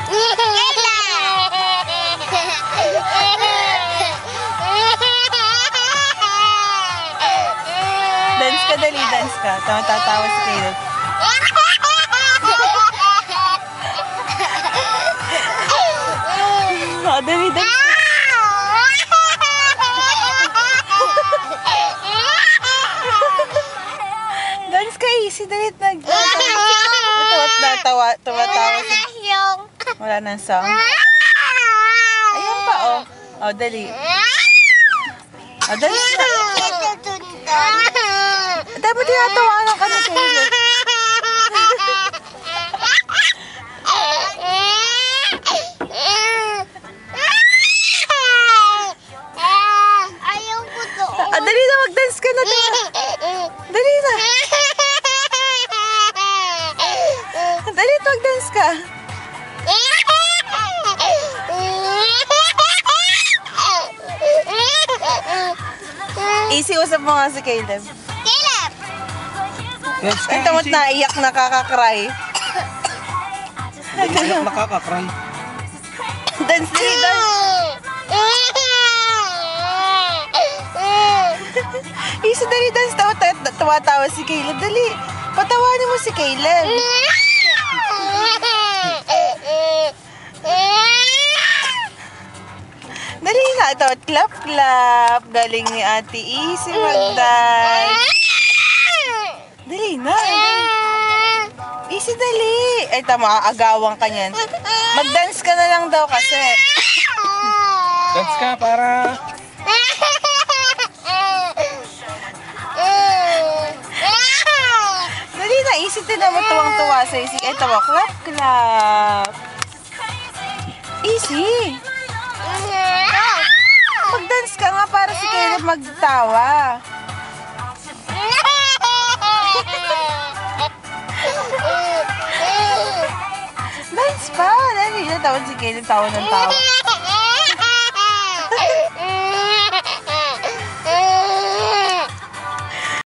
Dance ka, dali, dance ka. Tatawa si Caleb. Dali, dance ka. Dance ka, easy, dali. Tumatawa si... Wala nang song. Ayan pa, oh. Oh, dali. Oh, dance na. Dapat tinatawanan ka na, Caleb. Dali na, mag-dance ka na. Dali na. Dali, mag-dance ka. Easy, usap mo nga si Caleb. Caleb! Ang tamot na iyak, nakaka-cry. Iyak nakaka-cry. Dance, dali, dance. Easy, dali, dance. Tumatawa si Caleb. Dali, patawanin mo si Caleb. Dali na. Ito, clap, clap. Galing ni Ate Easy mag-dance. Dali na. Easy, dali. Ay, tama, agawang ka niyan. Mag-dance ka na lang daw kasi. Dance ka para... Dali na, easy din naman tuwang-tuwa sa Easy. Ay, tawa, clap, clap. Easy. Mag-dance ka nga para si Caleb magtawa. Dance pa. Dali na, tawad si Caleb, tawa ng tawa.